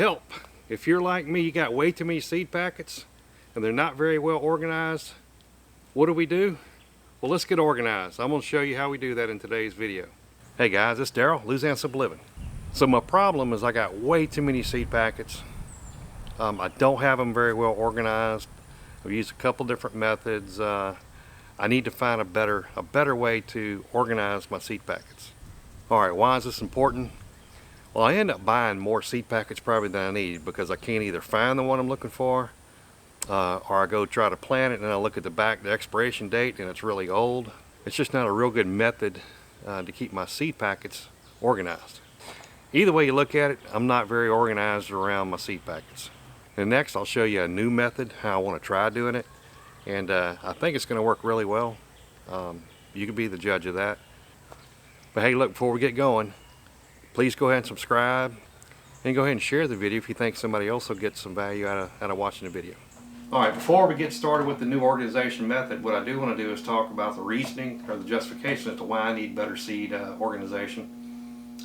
Help! If you're like me, you got way too many seed packets and they're not very well organized. What do? Well, let's get organized. I'm going to show you how we do that in today's video. Hey guys, it's Daryl, Louisiana Simple Living. So my problem is I got way too many seed packets. I don't have them very well organized. I've used a couple different methods. I need to find a better way to organize my seed packets. All right, why is this important? Well, I end up buying more seed packets probably than I need because I can't either find the one I'm looking for, or I go try to plant it and I look at the expiration date and it's really old. It's just not a real good method to keep my seed packets organized. Either way you look at it, I'm not very organized around my seed packets. And next I'll show you a new method, how I want to try doing it. And I think it's going to work really well. You can be the judge of that. But hey, look, before we get going, please go ahead and subscribe and go ahead and share the video if you think somebody else will get some value out of watching the video. Alright, before we get started with the new organization method, what I do want to do is talk about the reasoning or the justification as to why I need better seed organization.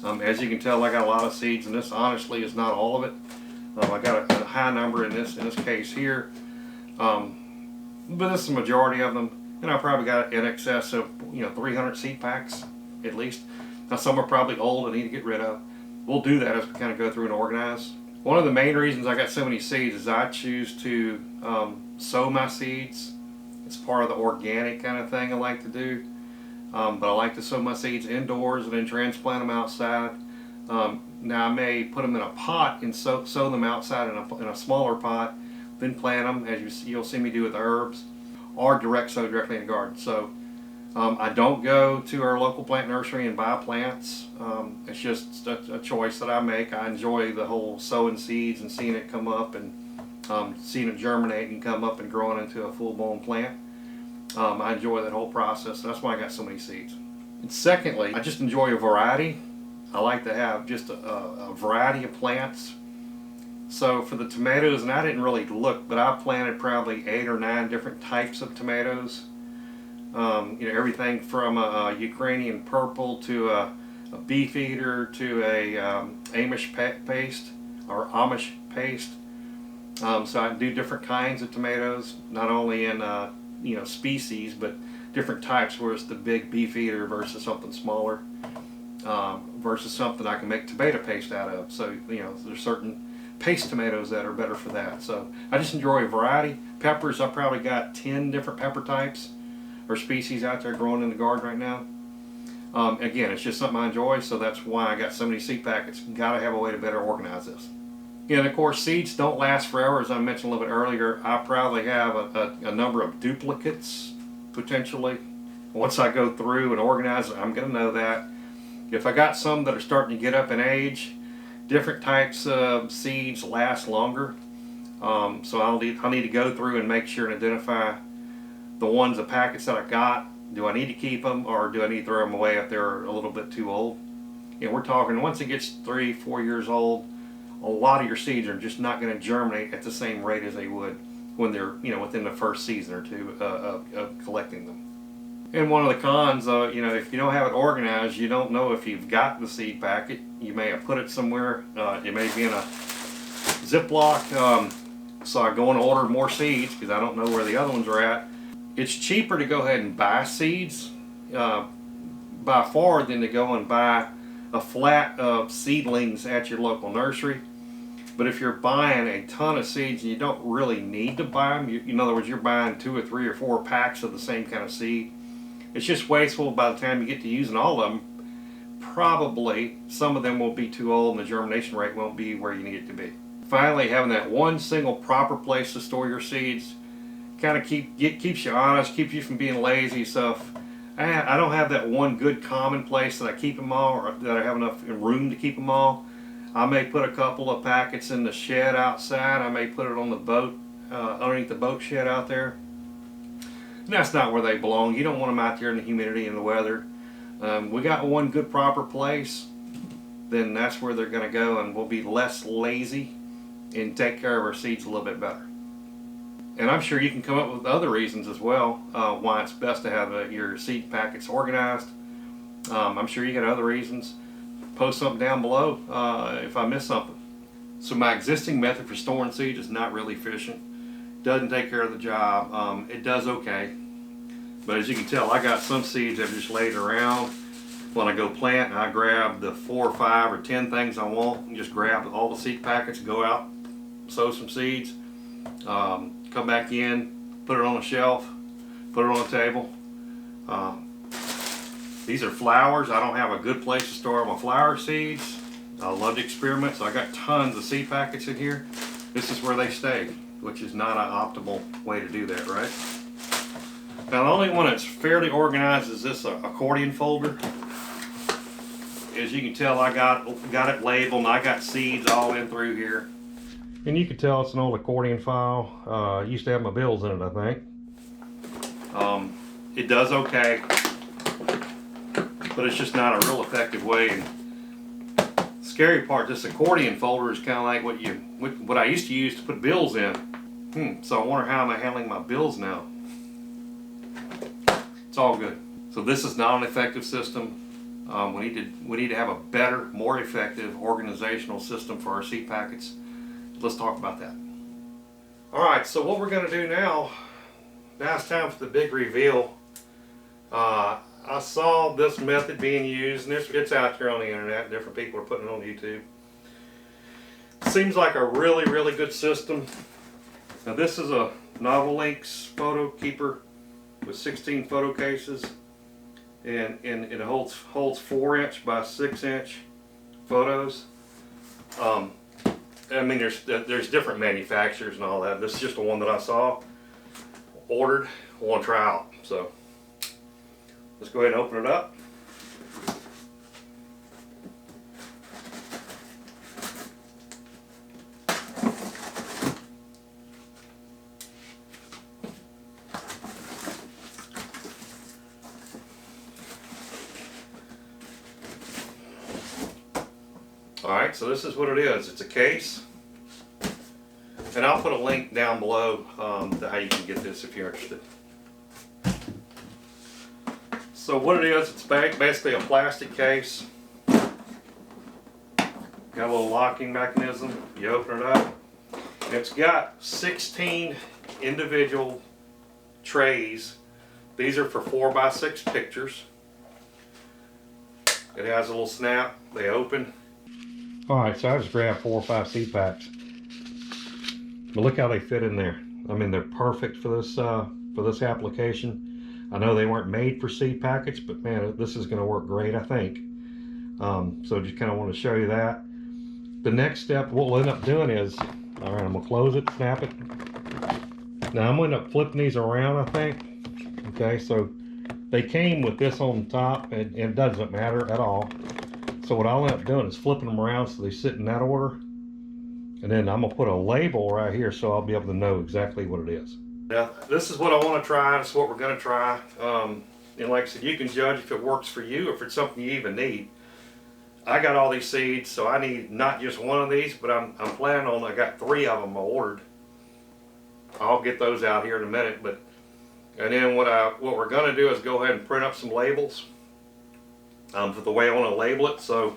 As you can tell, I got a lot of seeds, and this honestly is not all of it. I got a high number in this case here, but this is the majority of them, and I probably got in excess of 300 seed packs at least. Now some are probably old and need to get rid of. We'll do that as we kind of go through and organize. One of the main reasons I got so many seeds is I choose to sow my seeds. It's part of the organic kind of thing I like to do. But I like to sow my seeds indoors and then transplant them outside. Now I may put them in a pot and sow them outside in a smaller pot, then plant them as you'll see me do with the herbs, or sow directly in the garden. So I don't go to our local plant nursery and buy plants. It's just a choice that I make. I enjoy the whole sowing seeds and seeing it come up and seeing it germinate and come up and growing into a full-blown plant. I enjoy that whole process. That's why I got so many seeds. And secondly, I just enjoy a variety. I like to have just a variety of plants. So for the tomatoes, and I didn't really look, but I planted probably 8 or 9 different types of tomatoes. Everything from a Ukrainian purple to a beef eater to a Amish paste or Amish paste. So I do different kinds of tomatoes, not only in species, but different types, where it's the big beef eater versus something smaller, versus something I can make tomato paste out of. So there's certain paste tomatoes that are better for that. So I just enjoy a variety. Peppers, I probably got 10 different pepper types or species out there growing in the garden right now. Again, it's just something I enjoy, so that's why I got so many seed packets. Gotta have a way to better organize this. And of course, seeds don't last forever, as I mentioned a little bit earlier. I probably have a number of duplicates, potentially. Once I go through and organize it, I'm gonna know that. If I got some that are starting to get up in age, different types of seeds last longer. So I'll need to go through and make sure and identify the packets that I got. Do I need to keep them, or do I need to throw them away if they're a little bit too old? We're talking once it gets 3-4 years old, a lot of your seeds are just not going to germinate at the same rate as they would when they're within the first season or two of collecting them. And one of the cons, if you don't have it organized, you don't know if you've got the seed packet. You may have put it somewhere. It may be in a Ziploc. So I go and order more seeds because I don't know where the other ones are at. It's cheaper to go ahead and buy seeds by far than to go and buy a flat of seedlings at your local nursery. But if you're buying a ton of seeds, you don't really need to buy them. In other words, you're buying 2 or 3 or 4 packs of the same kind of seed. It's just wasteful. By the time you get to using all of them, probably some of them will be too old and the germination rate won't be where you need it to be. Finally, having that one single proper place to store your seeds kind of keeps you honest, keeps you from being lazy. So if I don't have that one good common place that I keep them all, or that I have enough room to keep them all, I may put a couple of packets in the shed outside. I may put it on the boat, underneath the boat shed out there. And that's not where they belong. You don't want them out there in the humidity and the weather. We got one good proper place, then that's where they're going to go, and we'll be less lazy and take care of our seeds a little bit better. And I'm sure you can come up with other reasons as well why it's best to have your seed packets organized. I'm sure you got other reasons. Post something down below if I miss something. So my existing method for storing seeds is not really efficient. Doesn't take care of the job. It does okay. But as you can tell, I got some seeds that are just laid around. When I go plant, I grab the 4 or 5 or 10 things I want and just grab all the seed packets, go out, sow some seeds, come back in, put it on a shelf, put it on a table. These are flowers. I don't have a good place to store my flower seeds. I love to experiment, so I got tons of seed packets in here. This is where they stay, which is not an optimal way to do that, right? Now the only one that's fairly organized is this accordion folder. As you can tell, I got it labeled and I got seeds all in through here. And you can tell it's an old accordion file. I used to have my bills in it, I think. It does okay, but it's just not a real effective way. And the scary part, this accordion folder is kind of like what I used to use to put bills in. So I wonder how am I handling my bills now. It's all good. So this is not an effective system. We need to have a better, more effective organizational system for our seed packets. Let's talk about that. Alright, so what we're going to do now it's time for the big reveal. I saw this method being used, and it's out there on the internet. Different people are putting it on YouTube. Seems like a really, really good system. Now this is a Novel Links photo keeper with 16 photo cases. And it holds 4-inch by 6-inch photos. I mean, there's different manufacturers and all that. This is just the one that I saw, ordered, want to try out. So let's go ahead and open it up. Alright, so this is what it is. It's a case. And I'll put a link down below to how you can get this if you're interested. So what it is, it's basically a plastic case. Got a little locking mechanism. You open it up. And it's got 16 individual trays. These are for 4x6 pictures. It has a little snap. They open. Alright, so I just grabbed 4 or 5 seed packs. But look how they fit in there. I mean, they're perfect for this application. I know they weren't made for seed packets, but man, this is going to work great, I think. So just kind of want to show you that. The next step, what we'll end up doing is, alright, I'm going to close it, snap it. Now I'm going to end up flipping these around, I think. Okay, so they came with this on top, and it doesn't matter at all. So what I'll end up doing is flipping them around so they sit in that order. And then I'm going to put a label right here so I'll be able to know exactly what it is. Now, this is what I want to try. This is what we're going to try. And like I said, you can judge if it works for you or if it's something you even need. I got all these seeds, so I need not just one of these, but I'm planning on, I got 3 of them ordered. I'll get those out here in a minute. And then what we're going to do is go ahead and print up some labels. For the way I want to label it. So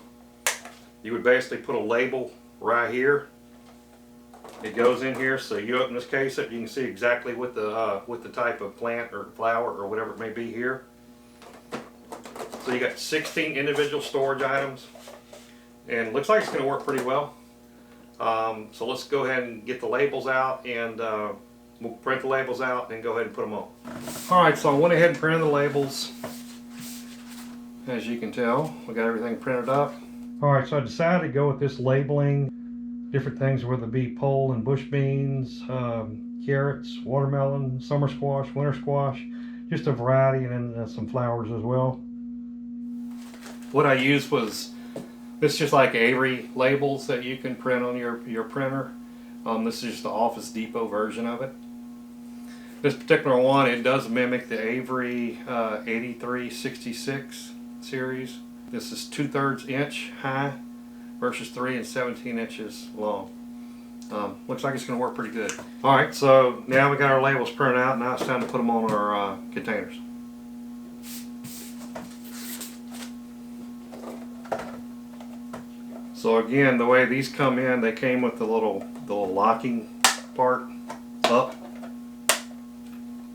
you would basically put a label right here. It goes in here, so you open this case up, you can see exactly what the type of plant or flower or whatever it may be here. So you got 16 individual storage items, and it looks like it's going to work pretty well. So let's go ahead and get the labels out, and we'll print the labels out and go ahead and put them on. Alright, so I went ahead and printed the labels. As you can tell, we got everything printed up. Alright, so I decided to go with this labeling. Different things, whether it be pole and bush beans, carrots, watermelon, summer squash, winter squash, just a variety, and then some flowers as well. What I used was, it's just like Avery labels that you can print on your printer. This is just the Office Depot version of it. This particular one, it does mimic the Avery 8366 series. This is 2/3 inch high versus 3 and 17 inches long. Looks like it's going to work pretty good. Alright, so now we got our labels printed out. Now it's time to put them on our containers. So again, the way these come in, they came with the little locking part up.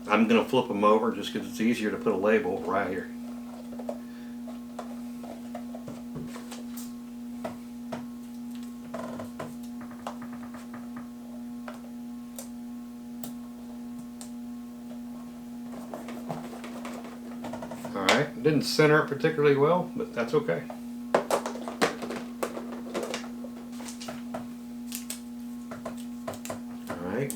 I'm going to flip them over just because it's easier to put a label right here. Alright, didn't center it particularly well, but that's okay. Alright.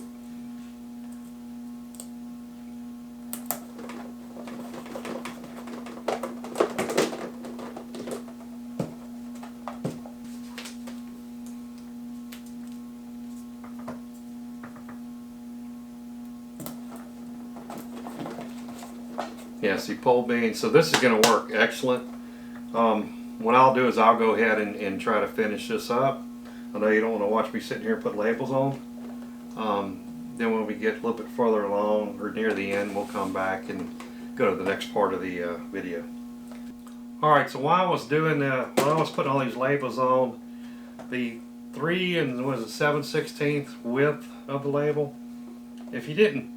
Yeah, see, pole bean. So this is going to work excellent. What I'll do is I'll go ahead and try to finish this up. I know you don't want to watch me sitting here and put labels on. Then when we get a little bit further along or near the end, we'll come back and go to the next part of the video. Alright, so while I was doing while I was putting all these labels on, the 3 and was it 7/16 width of the label, if you didn't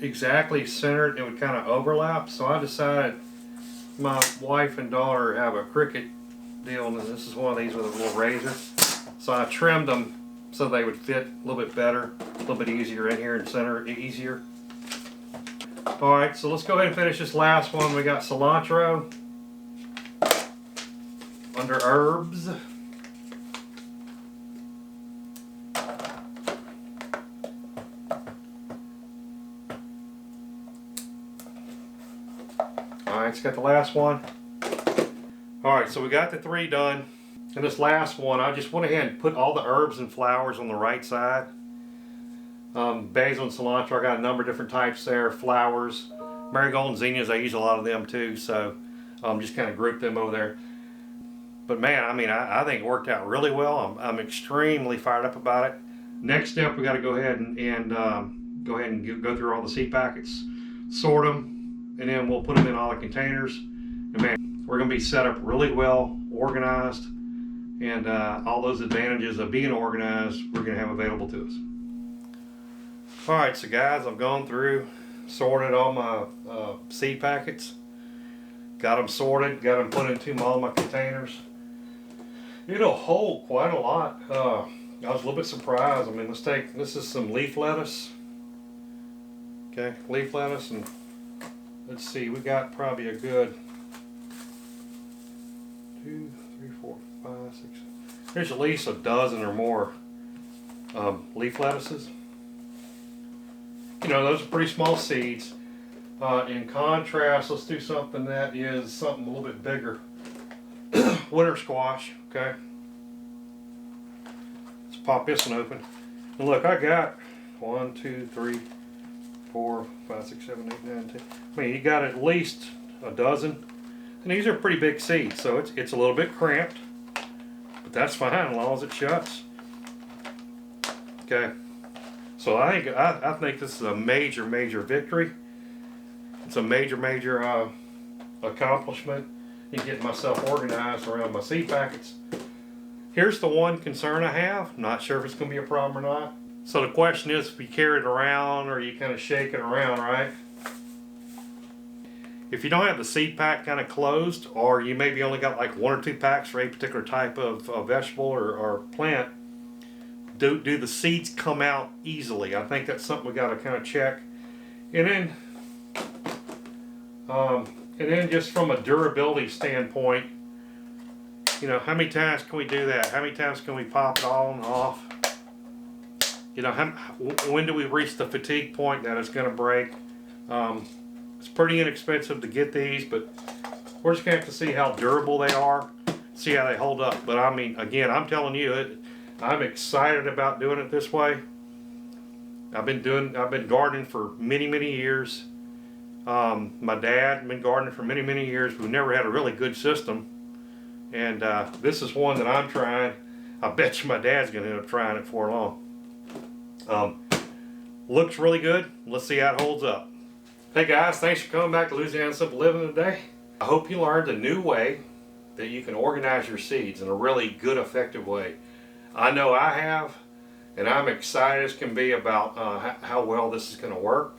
exactly center it, it would kind of overlap. So I decided, my wife and daughter have a Cricut deal, and this is one of these with a little razor. So I trimmed them so they would fit a little bit better, a little bit easier in here and center it easier. Alright, so let's go ahead and finish this last one. We got cilantro under herbs. Alright, it's got the last one. Alright, so we got the 3 done. And this last one, I just went ahead and put all the herbs and flowers on the right side. Basil and cilantro, I got a number of different types there. Flowers, marigold and zinnias, I use a lot of them too. So just kind of grouped them over there. But man, I mean, I think it worked out really well. I'm extremely fired up about it. Next step, we got to go ahead and go through all the seed packets, sort them, and then we'll put them in all the containers. And man, we're going to be set up really well, organized, and all those advantages of being organized we're going to have available to us. Alright, so guys, I've gone through, sorted all my seed packets, got them sorted, got them put into all my containers. It'll hold quite a lot. I was a little bit surprised. I mean, this is some leaf lettuce. Okay, leaf lettuce, and let's see, we got probably a good 2, 3, 4, 5, 6. There's at least a dozen or more leaf lettuces. You know, those are pretty small seeds. In contrast, let's do something that is something a little bit bigger. Winter squash, okay? Let's pop this one open. And look, I got 1, 2, 3, 4, 5, 6, 7, 8, 9, 10. I mean, you got at least a dozen. And these are pretty big seeds, so it's a little bit cramped. But that's fine as long as it shuts. Okay. So I think this is a major victory. It's a major accomplishment in getting myself organized around my seed packets. Here's the one concern I have. Not sure if it's going to be a problem or not. So the question is, if you carry it around or you kind of shake it around, right? If you don't have the seed pack kind of closed, or you maybe only got like 1 or 2 packs for a particular type of vegetable or plant, do the seeds come out easily? I think that's something we got to kind of check. And then just from a durability standpoint, you know, how many times can we do that? How many times can we pop it on and off? You know, when do we reach the fatigue point that it's going to break? It's pretty inexpensive to get these, but we're just going to have to see how durable they are, see how they hold up. But I mean, again, I'm telling you, I'm excited about doing it this way. I've been gardening for many years. My dad had been gardening for many years. We've never had a really good system, and this is one that I'm trying. I bet you my dad's going to end up trying it for long. Looks really good. Let's see how it holds up. Hey guys, thanks for coming back to Louisiana Simple Living today. I hope you learned a new way that you can organize your seeds in a really good, effective way. I know I have, and I'm excited as can be about how well this is going to work.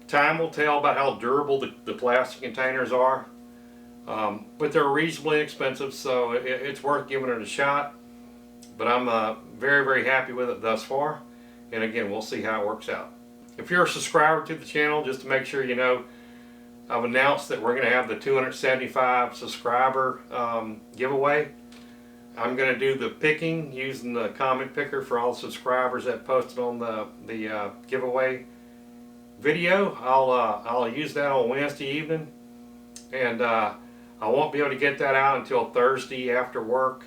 Time will tell about how durable the plastic containers are, but they're reasonably expensive, so it's worth giving it a shot. But I'm very, very happy with it thus far, and again, we'll see how it works out. If you're a subscriber to the channel, just to make sure you know, I've announced that we're going to have the 275 subscriber giveaway. I'm going to do the picking using the comment picker for all the subscribers that posted on the giveaway video. I'll use that on Wednesday evening, and I won't be able to get that out until Thursday after work.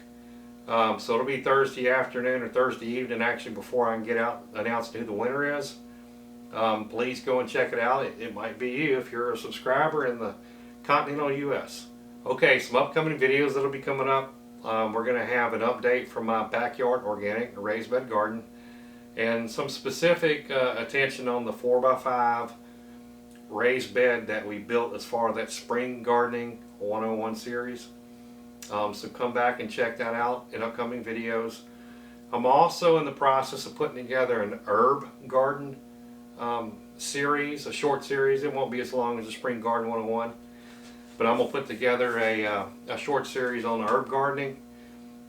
So it'll be Thursday afternoon or Thursday evening, actually, before I can get out announce who the winner is. Please go and check it out. It might be you if you're a subscriber in the continental U.S. Okay, some upcoming videos that'll be coming up. We're going to have an update from my backyard organic raised bed garden, and some specific attention on the 4x5 raised bed that we built as far as that spring gardening 101 series. So come back and check that out in upcoming videos. I'm also in the process of putting together an herb garden series, a short series. It won't be as long as the Spring Garden 101, but I'm going to put together a short series on herb gardening,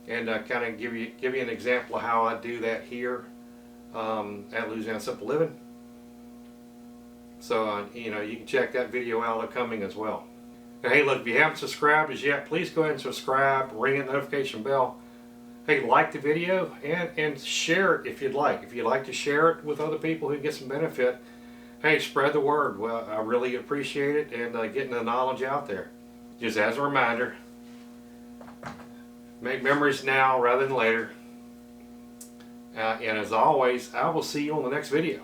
and kind of give you an example of how I do that here at Louisiana Simple Living. So you know, you can check that video out upcoming as well. Now, hey, look, if you haven't subscribed as yet, please go ahead and subscribe, ring the notification bell. Hey, like the video and share it if you'd like. If you'd like to share it with other people who get some benefit, hey, spread the word. Well, I really appreciate it, and getting the knowledge out there. Just as a reminder, make memories now rather than later. And as always, I will see you on the next video.